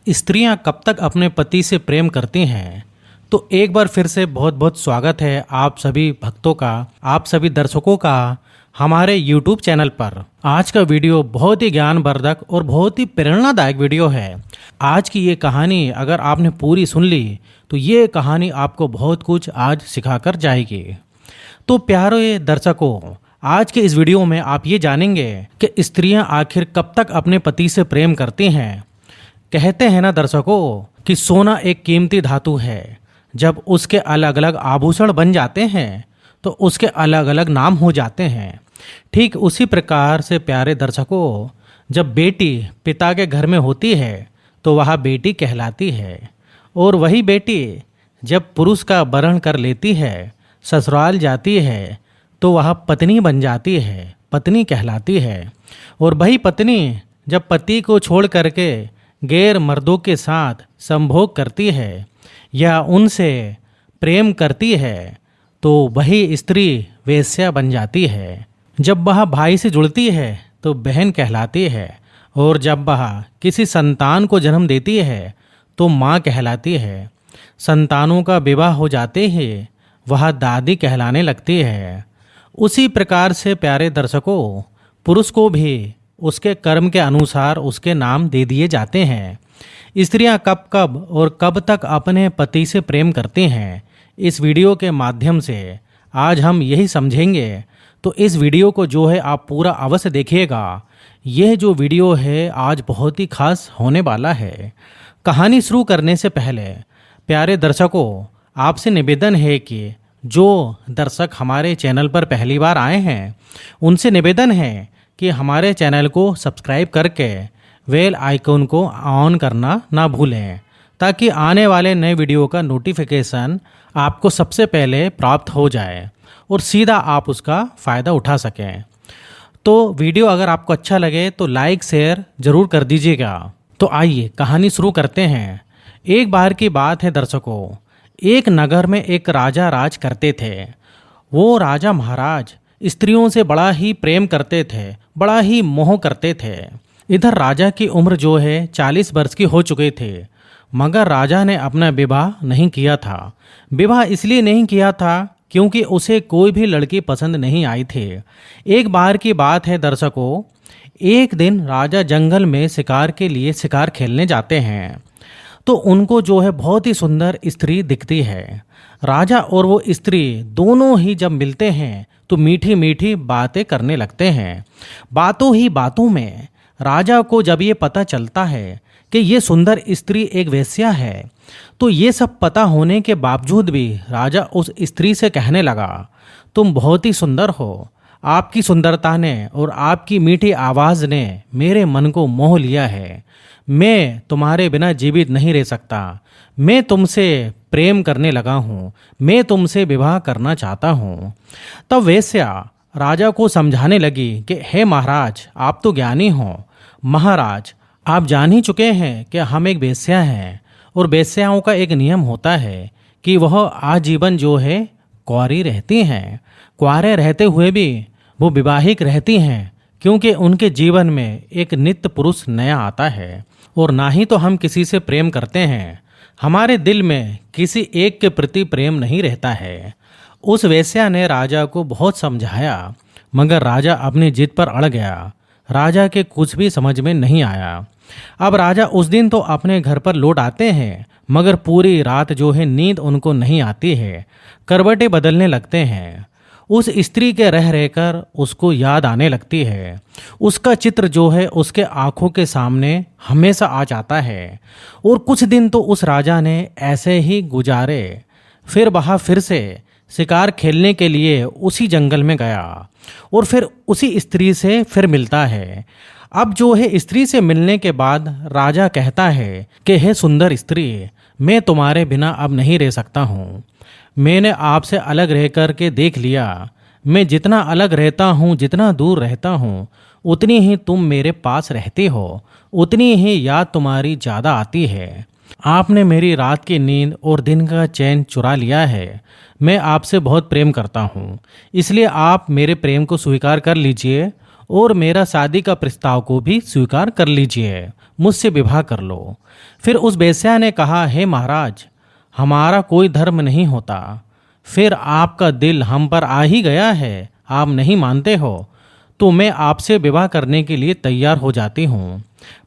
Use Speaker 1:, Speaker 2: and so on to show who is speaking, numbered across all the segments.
Speaker 1: स्त्रियां कब तक अपने पति से प्रेम करती हैं। तो एक बार फिर से बहुत बहुत स्वागत है आप सभी भक्तों का, आप सभी दर्शकों का हमारे YouTube चैनल पर। आज का वीडियो बहुत ही ज्ञानवर्धक और बहुत ही प्रेरणादायक वीडियो है। आज की ये कहानी अगर आपने पूरी सुन ली तो ये कहानी आपको बहुत कुछ आज सिखाकर जाएगी। तो प्यारे दर्शकों, आज के इस वीडियो में आप ये जानेंगे कि स्त्रियां आखिर कब तक अपने पति से प्रेम करती हैं। कहते हैं ना दर्शकों कि सोना एक कीमती धातु है। जब उसके अलग अलग आभूषण बन जाते हैं तो उसके अलग अलग नाम हो जाते हैं। ठीक उसी प्रकार से प्यारे दर्शकों, जब बेटी पिता के घर में होती है तो वह बेटी कहलाती है, और वही बेटी जब पुरुष का वरण कर लेती है, ससुराल जाती है, तो वह पत्नी बन जाती है, पत्नी कहलाती है। और वही पत्नी जब पति को छोड़ करके गैर मर्दों के साथ संभोग करती है या उनसे प्रेम करती है तो वही स्त्री वेश्या बन जाती है। जब वह भाई से जुड़ती है तो बहन कहलाती है, और जब वह किसी संतान को जन्म देती है तो माँ कहलाती है। संतानों का विवाह हो जाते ही वह दादी कहलाने लगती है। उसी प्रकार से प्यारे दर्शकों, पुरुष को भी उसके कर्म के अनुसार उसके नाम दे दिए जाते हैं। स्त्रियां कब कब और कब तक अपने पति से प्रेम करती हैं, इस वीडियो के माध्यम से आज हम यही समझेंगे। तो इस वीडियो को जो है आप पूरा अवश्य देखिएगा। यह जो वीडियो है आज बहुत ही खास होने वाला है। कहानी शुरू करने से पहले प्यारे दर्शकों, आपसे निवेदन है कि जो दर्शक हमारे चैनल पर पहली बार आए हैं उनसे निवेदन है कि हमारे चैनल को सब्सक्राइब करके बेल आइकन को ऑन करना ना भूलें, ताकि आने वाले नए वीडियो का नोटिफिकेशन आपको सबसे पहले प्राप्त हो जाए और सीधा आप उसका फ़ायदा उठा सकें। तो वीडियो अगर आपको अच्छा लगे तो लाइक शेयर ज़रूर कर दीजिएगा। तो आइए कहानी शुरू करते हैं। एक बार की बात है दर्शकों, एक नगर में एक राजा राज करते थे। वो राजा महाराज स्त्रियों से बड़ा ही प्रेम करते थे, बड़ा ही मोह करते थे। इधर राजा की उम्र जो है 40 वर्ष की हो चुके थे, मगर राजा ने अपना विवाह नहीं किया था। विवाह इसलिए नहीं किया था क्योंकि उसे कोई भी लड़की पसंद नहीं आई थी। एक बार की बात है दर्शकों, एक दिन राजा जंगल में शिकार के लिए शिकार खेलने जाते हैं तो उनको जो है बहुत ही सुंदर स्त्री दिखती है। राजा और वो स्त्री दोनों ही जब मिलते हैं तो मीठी मीठी बातें करने लगते हैं। बातों ही बातों में राजा को जब ये पता चलता है कि ये सुंदर स्त्री एक वेश्या है, तो ये सब पता होने के बावजूद भी राजा उस स्त्री से कहने लगा, तुम बहुत ही सुंदर हो। आपकी सुंदरता ने और आपकी मीठी आवाज़ ने मेरे मन को मोह लिया है। मैं तुम्हारे बिना जीवित नहीं रह सकता। मैं तुमसे प्रेम करने लगा हूँ। मैं तुमसे विवाह करना चाहता हूँ। तब वेश्या राजा को समझाने लगी कि हे महाराज, आप तो ज्ञानी हो। महाराज, आप जान ही चुके हैं कि हम एक वेश्या हैं, और वेश्याओं का एक नियम होता है कि वह आजीवन जो है कुंवारी रहती हैं। कुंवारे रहते हुए भी वो विवाहिक रहती हैं, क्योंकि उनके जीवन में एक नित्य पुरुष नया आता है। और ना ही तो हम किसी से प्रेम करते हैं, हमारे दिल में किसी एक के प्रति प्रेम नहीं रहता है। उस वेश्या ने राजा को बहुत समझाया, मगर राजा अपनी जिद पर अड़ गया। राजा के कुछ भी समझ में नहीं आया। अब राजा उस दिन तो अपने घर पर लौट आते हैं, मगर पूरी रात जो है नींद उनको नहीं आती है। करवटें बदलने लगते हैं। उस स्त्री के रह रहकर उसको याद आने लगती है। उसका चित्र जो है उसके आंखों के सामने हमेशा आ जाता है। और कुछ दिन तो उस राजा ने ऐसे ही गुजारे। फिर वह फिर से शिकार खेलने के लिए उसी जंगल में गया और फिर उसी स्त्री से फिर मिलता है। अब जो है स्त्री से मिलने के बाद राजा कहता है कि हे सुंदर स्त्री, मैं तुम्हारे बिना अब नहीं रह सकता हूँ। मैंने आपसे अलग रह कर के देख लिया। मैं जितना अलग रहता हूँ, जितना दूर रहता हूँ, उतनी ही तुम मेरे पास रहती हो, उतनी ही याद तुम्हारी ज़्यादा आती है। आपने मेरी रात की नींद और दिन का चैन चुरा लिया है। मैं आपसे बहुत प्रेम करता हूँ, इसलिए आप मेरे प्रेम को स्वीकार कर लीजिए और मेरा शादी का प्रस्ताव को भी स्वीकार कर लीजिए, मुझसे विवाह कर लो। फिर उस वेश्या ने कहा, हे महाराज, हमारा कोई धर्म नहीं होता। फिर आपका दिल हम पर आ ही गया है, आप नहीं मानते हो तो मैं आपसे विवाह करने के लिए तैयार हो जाती हूँ,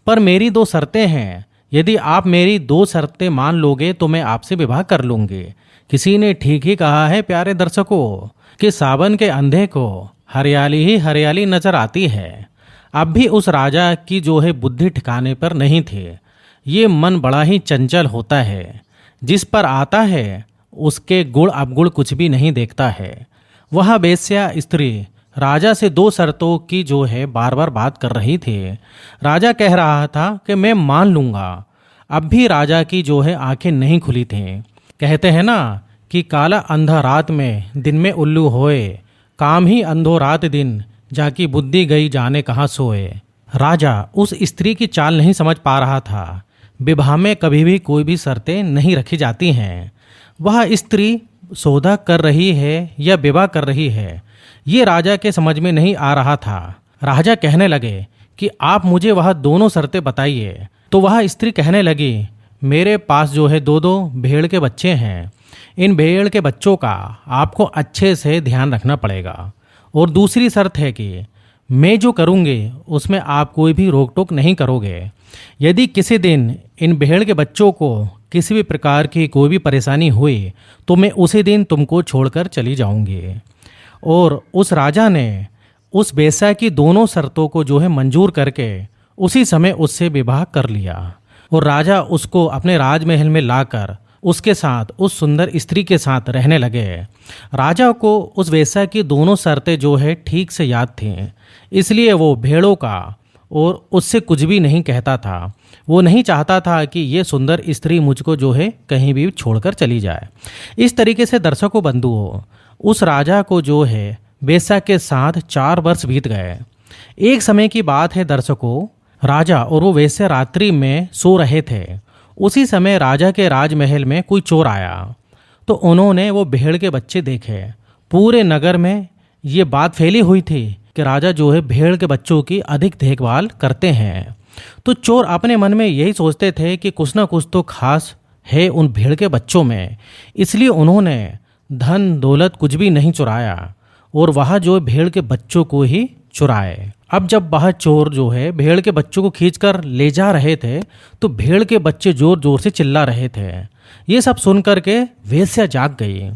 Speaker 1: पर मेरी 2 शर्तें हैं। यदि आप मेरी 2 शर्तें मान लोगे तो मैं आपसे विवाह कर लूँगी। किसी ने ठीक ही कहा है प्यारे दर्शकों कि सावन के अंधे को हरियाली ही हरियाली नजर आती है। अब भी उस राजा की जो है बुद्धि ठिकाने पर नहीं थी। ये मन बड़ा ही चंचल होता है, जिस पर आता है उसके गुण अवगुण कुछ भी नहीं देखता है। वह वेश्या स्त्री राजा से 2 शर्तों की जो है बार बार बात कर रही थी। राजा कह रहा था कि मैं मान लूँगा। अब भी राजा की जो है आंखें नहीं खुली थीं। कहते हैं ना कि काला अंधा रात में दिन में उल्लू होए, काम ही अंधो रात दिन, जाकी बुद्धि गई जाने कहाँ सोए। राजा उस स्त्री की चाल नहीं समझ पा रहा था। विवाह में कभी भी कोई भी शर्तें नहीं रखी जाती हैं। वह स्त्री सौदा कर रही है या विवाह कर रही है, ये राजा के समझ में नहीं आ रहा था। राजा कहने लगे कि आप मुझे वह दोनों शर्तें बताइए। तो वह स्त्री कहने लगी, मेरे पास जो है 2 भेड़ के बच्चे हैं। इन भेड़ के बच्चों का आपको अच्छे से ध्यान रखना पड़ेगा, और दूसरी शर्त है कि मैं जो करूँगी उसमें आप कोई भी रोक टोक नहीं करोगे। यदि किसी दिन इन भेड़ के बच्चों को किसी भी प्रकार की कोई भी परेशानी हुई तो मैं उसी दिन तुमको छोड़कर चली जाऊंगी। और उस राजा ने उस वेश्या की दोनों शर्तों को जो है मंजूर करके उसी समय उससे विवाह कर लिया। और राजा उसको अपने राजमहल में लाकर उसके साथ, उस सुंदर स्त्री के साथ रहने लगे। राजा को उस वेश्या की दोनों शर्तें जो है ठीक से याद थीं, इसलिए वो भेड़ों का और उससे कुछ भी नहीं कहता था। वो नहीं चाहता था कि ये सुंदर स्त्री मुझको जो है कहीं भी छोड़कर चली जाए। इस तरीके से दर्शकों बंधुओं, उस राजा को जो है वेश्या के साथ 4 वर्ष बीत गए। एक समय की बात है दर्शकों, राजा और वो वेश्या रात्रि में सो रहे थे। उसी समय राजा के राजमहल में कोई चोर आया तो उन्होंने वो भेड़ के बच्चे देखे। पूरे नगर में ये बात फैली हुई थी कि राजा जो है भेड़ के बच्चों की अधिक देखभाल करते हैं। तो चोर अपने मन में यही सोचते थे कि कुछ ना कुछ तो खास है उन भेड़ के बच्चों में, इसलिए उन्होंने धन दौलत कुछ भी नहीं चुराया और वह जो भेड़ के बच्चों को ही चुराए। अब जब वह चोर जो है भेड़ के बच्चों को खींचकर ले जा रहे थे तो भेड़ के बच्चे जोर जोर से चिल्ला रहे थे। ये सब सुनकर के वेश्या जाग गई।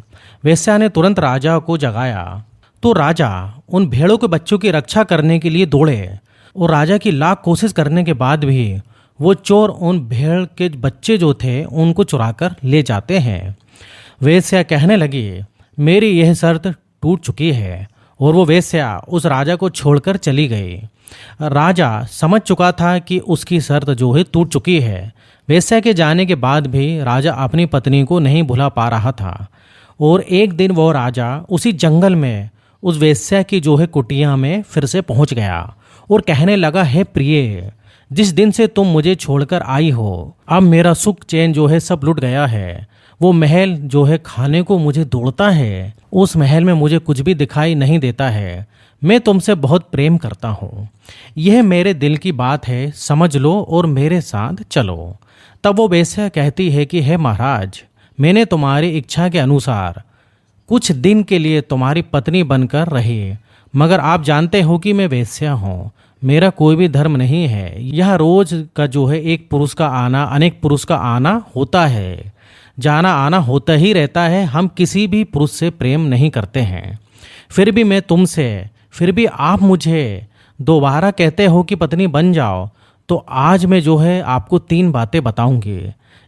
Speaker 1: वेश्या ने तुरंत राजा को जगाया तो राजा उन भेड़ों के बच्चों की रक्षा करने के लिए दौड़े, और राजा की लाख कोशिश करने के बाद भी वो चोर उन भेड़ के बच्चे जो थे उनको चुराकर ले जाते हैं। वेश्या कहने लगी, मेरी यह शर्त टूट चुकी है, और वो वेश्या उस राजा को छोड़कर चली गई। राजा समझ चुका था कि उसकी शर्त जो है टूट चुकी है। वेश्या के जाने के बाद भी राजा अपनी पत्नी को नहीं भुला पा रहा था, और एक दिन वो राजा उसी जंगल में उस वेश्या की जो है कुटिया में फिर से पहुंच गया और कहने लगा, है प्रिय, जिस दिन से तुम मुझे छोड़कर आई हो अब मेरा सुख चैन जो है सब लुट गया है। वो महल जो है खाने को मुझे दौड़ता है, उस महल में मुझे कुछ भी दिखाई नहीं देता है। मैं तुमसे बहुत प्रेम करता हूँ, यह मेरे दिल की बात है, समझ लो और मेरे साथ चलो। तब वो वेश्या कहती है कि हे महाराज, मैंने तुम्हारी इच्छा के अनुसार कुछ दिन के लिए तुम्हारी पत्नी बनकर रही, मगर आप जानते हो कि मैं वेश्या हूँ, मेरा कोई भी धर्म नहीं है। यह रोज का जो है एक पुरुष का आना अनेक पुरुष का आना होता है, जाना आना होता ही रहता है। हम किसी भी पुरुष से प्रेम नहीं करते हैं। फिर भी मैं तुमसे, फिर भी आप मुझे दोबारा कहते हो कि पत्नी बन जाओ, तो आज मैं जो है आपको 3 बातें बताऊंगी।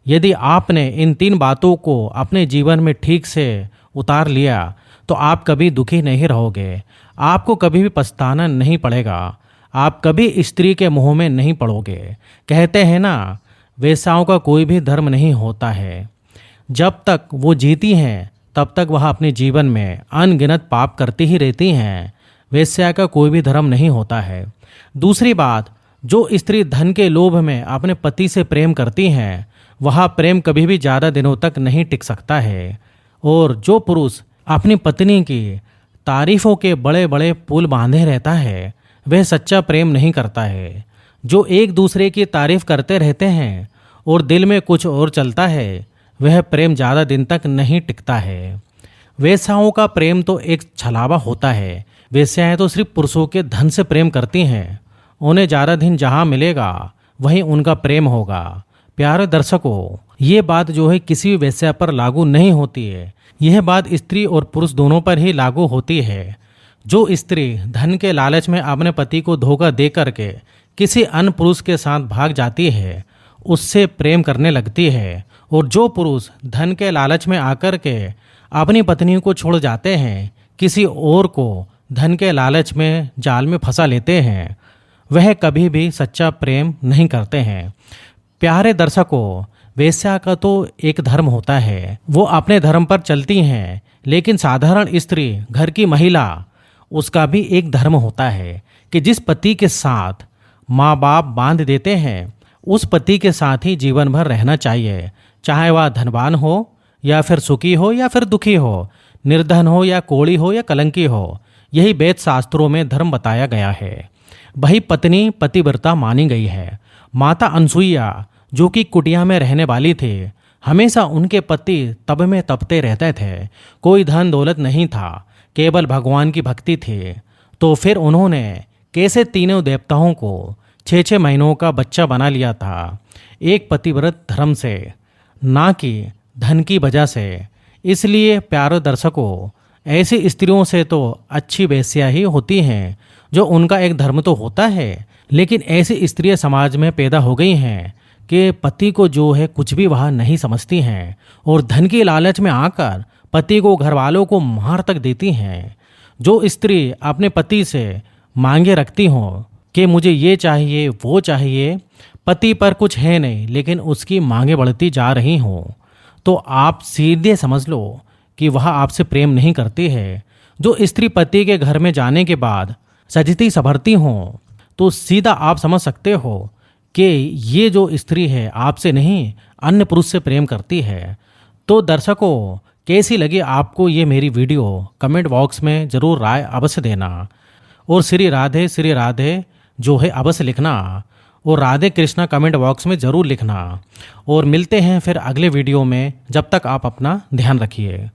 Speaker 1: यदि आपने इन 3 बातों को अपने जीवन में ठीक से उतार लिया तो आप कभी दुखी नहीं रहोगे, आपको कभी भी पछताना नहीं पड़ेगा, आप कभी स्त्री के मुंह में नहीं पड़ोगे। कहते हैं ना, वेश्याओं का कोई भी धर्म नहीं होता है। जब तक वो जीती हैं तब तक वह अपने जीवन में अनगिनत पाप करती ही रहती हैं। वेश्या का कोई भी धर्म नहीं होता है। दूसरी बात, जो स्त्री धन के लोभ में अपने पति से प्रेम करती हैं वह प्रेम कभी भी ज़्यादा दिनों तक नहीं टिक सकता है। और जो पुरुष अपनी पत्नी की तारीफों के बड़े बड़े पुल बांधे रहता है वह सच्चा प्रेम नहीं करता है। जो एक दूसरे की तारीफ करते रहते हैं और दिल में कुछ और चलता है, वह प्रेम ज़्यादा दिन तक नहीं टिकता है। वेश्याओं का प्रेम तो एक छलावा होता है। वेश्याएं तो सिर्फ पुरुषों के धन से प्रेम करती हैं। उन्हें ज़्यादा दिन जहाँ मिलेगा वहीं उनका प्रेम होगा। प्यारे दर्शकों, ये बात जो है किसी भी वेश्या पर लागू नहीं होती है। यह बात स्त्री और पुरुष दोनों पर ही लागू होती है। जो स्त्री धन के लालच में अपने पति को धोखा दे करके किसी अन्य पुरुष के साथ भाग जाती है, उससे प्रेम करने लगती है। और जो पुरुष धन के लालच में आकर के अपनी पत्नी को छोड़ जाते हैं, किसी और को धन के लालच में जाल में फंसा लेते हैं, वह कभी भी सच्चा प्रेम नहीं करते हैं। प्यारे दर्शकों, वेश्या का तो एक धर्म होता है, वो अपने धर्म पर चलती हैं। लेकिन साधारण स्त्री, घर की महिला, उसका भी एक धर्म होता है कि जिस पति के साथ माँ बाप बांध देते हैं, उस पति के साथ ही जीवन भर रहना चाहिए। चाहे वह धनवान हो या फिर सुखी हो या फिर दुखी हो, निर्धन हो या कोढ़ी हो या कलंकी हो, यही वेद शास्त्रों में धर्म बताया गया है। वही पत्नी पतिव्रता मानी गई है। माता अनसुईया, जो कि कुटिया में रहने वाली थी, हमेशा उनके पति तब में तपते रहते थे। कोई धन दौलत नहीं था, केवल भगवान की भक्ति थी। तो फिर उन्होंने कैसे तीनों देवताओं को 6-6 महीनों का बच्चा बना लिया था, एक पतिव्रत धर्म से, ना कि धन की वजह से। इसलिए प्यारे दर्शकों, ऐसी स्त्रियों से तो अच्छी वेश्या ही होती हैं, जो उनका एक धर्म तो होता है। लेकिन ऐसी स्त्रियां समाज में पैदा हो गई हैं कि पति को जो है कुछ भी वह नहीं समझती हैं और धन की लालच में आकर पति को, घर वालों को मार तक देती हैं। जो स्त्री अपने पति से मांगे रखती हों कि मुझे ये चाहिए वो चाहिए, पति पर कुछ है नहीं, लेकिन उसकी मांगे बढ़ती जा रही हों, तो आप सीधे समझ लो कि वह आपसे प्रेम नहीं करती है। जो स्त्री पति के घर में जाने के बाद सजती संवरती हों, तो सीधा आप समझ सकते हो कि ये जो स्त्री है आपसे नहीं, अन्य पुरुष से प्रेम करती है। तो दर्शकों, कैसी लगी आपको ये मेरी वीडियो, कमेंट बॉक्स में ज़रूर राय अवश्य देना। और श्री राधे जो है अवश्य लिखना, और राधे कृष्णा कमेंट बॉक्स में ज़रूर लिखना। और मिलते हैं फिर अगले वीडियो में। जब तक आप अपना ध्यान रखिए।